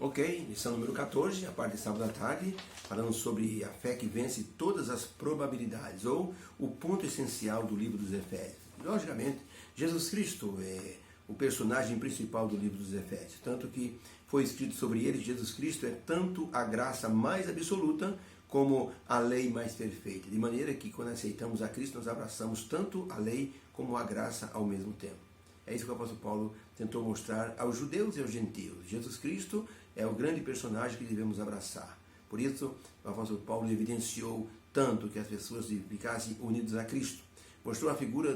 Ok, lição número 14, a parte de sábado à tarde, falando sobre a fé que vence todas as probabilidades, ou o ponto essencial do livro dos Efésios. Logicamente, Jesus Cristo é o personagem principal do livro dos Efésios, tanto que foi escrito sobre ele, Jesus Cristo é tanto a graça mais absoluta como a lei mais perfeita, de maneira que quando aceitamos a Cristo, nós abraçamos tanto a lei como a graça ao mesmo tempo. É isso que o apóstolo Paulo tentou mostrar aos judeus e aos gentios. Jesus Cristo é o grande personagem que devemos abraçar. Por isso, o apóstolo Paulo evidenciou tanto que as pessoas ficassem unidas a Cristo. Mostrou a figura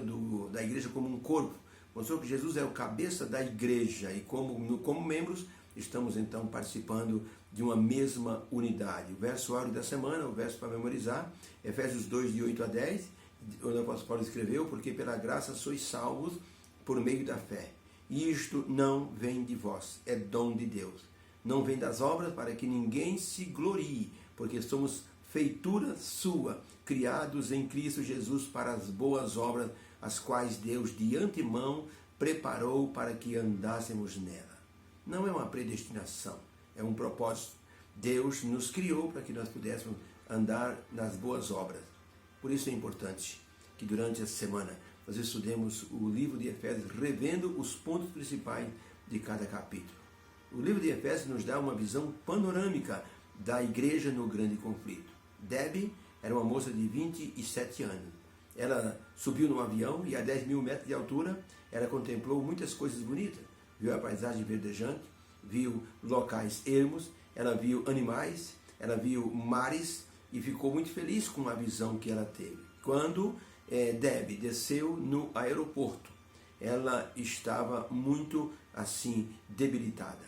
da igreja como um corpo. Mostrou que Jesus é o cabeça da igreja e como membros estamos então participando de uma mesma unidade. O verso áureo da semana, o verso para memorizar, Efésios 2, de 8 a 10, onde o apóstolo Paulo escreveu: porque pela graça sois salvos por meio da fé. E isto não vem de vós, é dom de Deus. Não vem das obras para que ninguém se glorie, porque somos feitura sua, criados em Cristo Jesus para as boas obras, as quais Deus de antemão preparou para que andássemos nela. Não é uma predestinação, é um propósito. Deus nos criou para que nós pudéssemos andar nas boas obras. Por isso é importante que durante essa semana nós estudemos o livro de Efésios, revendo os pontos principais de cada capítulo. O livro de Efésios nos dá uma visão panorâmica da igreja no grande conflito. Debbie era uma moça de 27 anos. Ela subiu num avião e a 10 mil metros de altura ela contemplou muitas coisas bonitas. Viu a paisagem verdejante, viu locais ermos, ela viu animais, ela viu mares e ficou muito feliz com a visão que ela teve. Quando Debbie desceu no aeroporto, ela estava muito assim debilitada.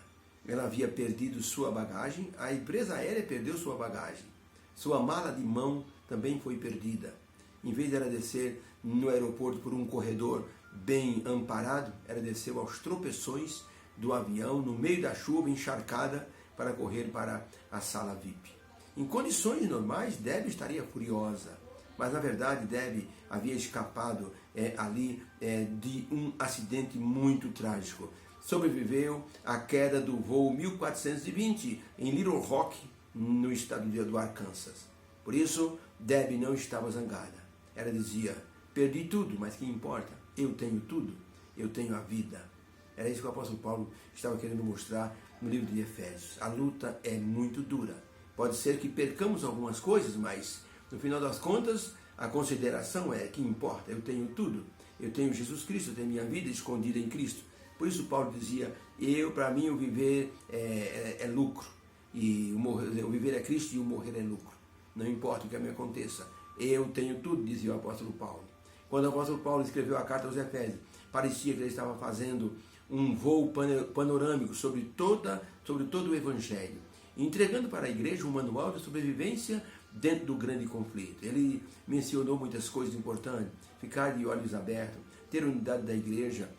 Ela havia perdido sua bagagem, a empresa aérea perdeu sua bagagem, sua mala de mão também foi perdida. Em vez de ela descer no aeroporto por um corredor bem amparado, ela desceu aos tropeções do avião, no meio da chuva, encharcada, para correr para a sala VIP. Em condições normais, Debbie estaria furiosa, mas na verdade Debbie havia escapado de um acidente muito trágico. Sobreviveu à queda do voo 1420 em Little Rock, no estado do Arkansas. Por isso, Debbie não estava zangada. Ela dizia: perdi tudo, mas que importa? Eu tenho tudo, eu tenho a vida. Era isso que o apóstolo Paulo estava querendo mostrar no livro de Efésios. A luta é muito dura. Pode ser que percamos algumas coisas, mas no final das contas, a consideração é que importa, eu tenho tudo. Eu tenho Jesus Cristo, eu tenho minha vida escondida em Cristo. Por isso Paulo dizia: para mim o viver é lucro. E o viver é Cristo e o morrer é lucro. Não importa o que me aconteça, eu tenho tudo, dizia o apóstolo Paulo. Quando o apóstolo Paulo escreveu a carta aos Efésios, parecia que ele estava fazendo um voo panorâmico sobre todo o Evangelho, entregando para a igreja um manual de sobrevivência dentro do grande conflito. Ele mencionou muitas coisas importantes: ficar de olhos abertos, ter unidade da igreja,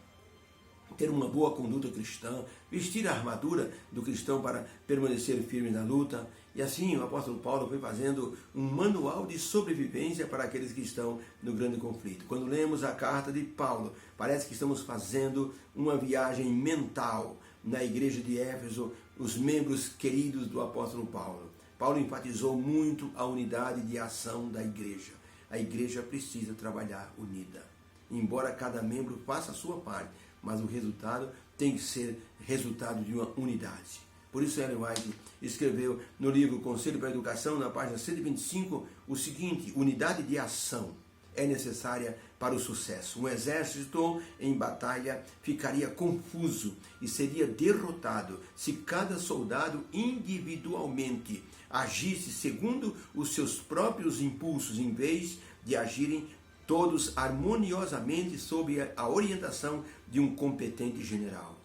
ter uma boa conduta cristã, vestir a armadura do cristão para permanecer firme na luta. E assim o apóstolo Paulo foi fazendo um manual de sobrevivência para aqueles que estão no grande conflito. Quando lemos a carta de Paulo, parece que estamos fazendo uma viagem mental na igreja de Éfeso, os membros queridos do apóstolo Paulo. Paulo enfatizou muito a unidade de ação da igreja. A igreja precisa trabalhar unida. Embora cada membro faça a sua parte, mas o resultado tem que ser resultado de uma unidade. Por isso Ellen White escreveu no livro Conselho para a Educação, na página 125, o seguinte: unidade de ação é necessária para o sucesso. Um exército em batalha ficaria confuso e seria derrotado se cada soldado individualmente agisse segundo os seus próprios impulsos, em vez de agirem todos harmoniosamente sob a orientação de um competente general.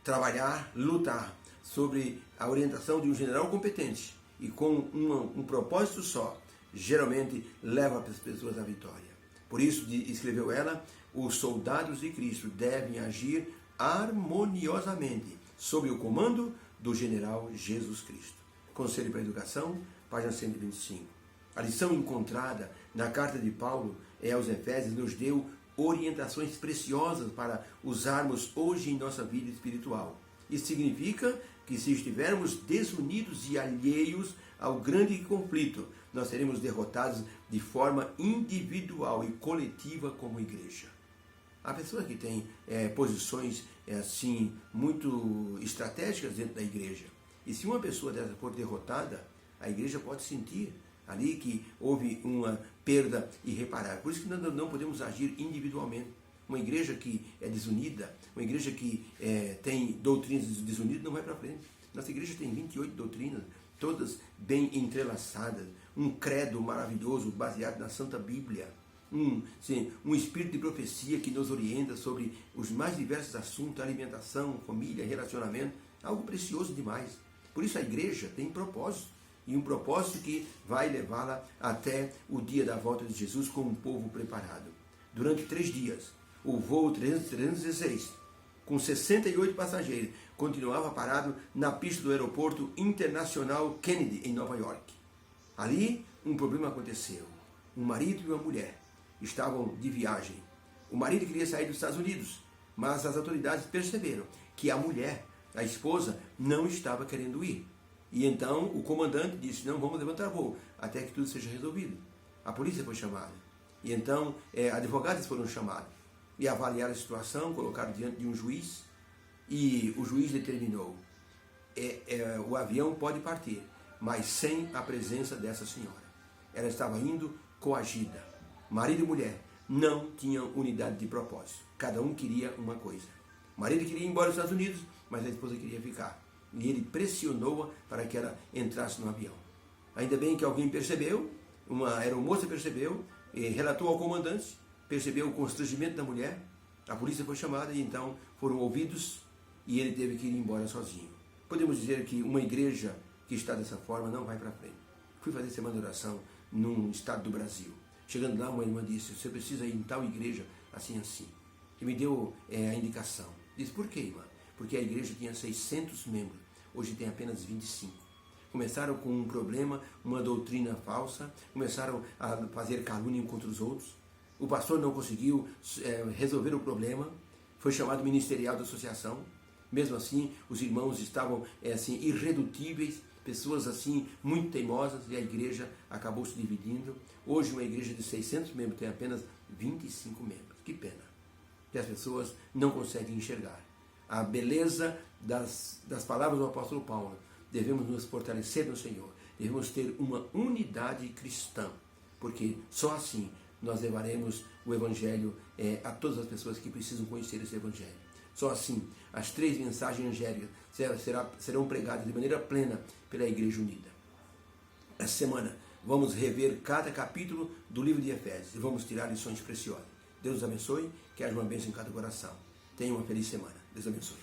Trabalhar, lutar sobre a orientação de um general competente e com um propósito só, geralmente leva as pessoas à vitória. Por isso, escreveu ela, os soldados de Cristo devem agir harmoniosamente sob o comando do general Jesus Cristo. Conselho para a Educação, página 125. A lição encontrada na carta de Paulo aos Efésios nos deu orientações preciosas para usarmos hoje em nossa vida espiritual. Isso significa que se estivermos desunidos e alheios ao grande conflito, nós seremos derrotados de forma individual e coletiva como igreja. Há pessoas que têm posições assim muito estratégicas dentro da igreja. E se uma pessoa dessa for derrotada, a igreja pode sentir ali que houve uma perda irreparável. Por isso que nós não podemos agir individualmente. Uma igreja que é desunida, uma igreja que tem doutrinas desunidas, não vai para frente. Nossa igreja tem 28 doutrinas, todas bem entrelaçadas, um credo maravilhoso baseado na Santa Bíblia, um espírito de profecia que nos orienta sobre os mais diversos assuntos, alimentação, família, relacionamento, algo precioso demais. Por isso a igreja tem propósito, e um propósito que vai levá-la até o dia da volta de Jesus com um povo preparado. Durante 3 dias, o voo 316, com 68 passageiros, continuava parado na pista do aeroporto internacional Kennedy, em Nova York. Ali, um problema aconteceu. Um marido e uma mulher estavam de viagem. O marido queria sair dos Estados Unidos, mas as autoridades perceberam que a mulher, a esposa, não estava querendo ir. E então o comandante disse: não, vamos levantar voo, até que tudo seja resolvido. A polícia foi chamada. E então advogados foram chamados. E avaliaram a situação, colocaram diante de um juiz, e o juiz determinou: o avião pode partir, mas sem a presença dessa senhora. Ela estava indo coagida. Marido e mulher não tinham unidade de propósito. Cada um queria uma coisa. O marido queria ir embora dos Estados Unidos, mas a esposa queria ficar. E ele pressionou-a para que ela entrasse no avião. Ainda bem que alguém percebeu, uma aeromoça percebeu, relatou ao comandante, percebeu o constrangimento da mulher, a polícia foi chamada e então foram ouvidos e ele teve que ir embora sozinho. Podemos dizer que uma igreja que está dessa forma não vai para frente. Fui fazer semana de oração num estado do Brasil. Chegando lá, uma irmã disse: você precisa ir em tal igreja, assim, assim. E me deu a indicação. Disse: por quê, irmã? Porque a igreja tinha 600 membros, hoje tem apenas 25. Começaram com um problema, uma doutrina falsa, começaram a fazer calúnia contra os outros. O pastor não conseguiu resolver o problema, foi chamado ministerial da associação. Mesmo assim, os irmãos estavam assim, irredutíveis, pessoas assim muito teimosas, e a igreja acabou se dividindo. Hoje uma igreja de 600 membros tem apenas 25 membros. Que pena que as pessoas não conseguem enxergar a beleza das palavras do apóstolo Paulo. Devemos nos fortalecer no Senhor, devemos ter uma unidade cristã, porque só assim nós levaremos o Evangelho a todas as pessoas que precisam conhecer esse Evangelho. Só assim as 3 mensagens angélicas serão pregadas de maneira plena pela Igreja Unida. Essa semana vamos rever cada capítulo do livro de Efésios e vamos tirar lições preciosas. Deus os abençoe, que haja uma bênção em cada coração. Tenha uma feliz semana. Deus abençoe.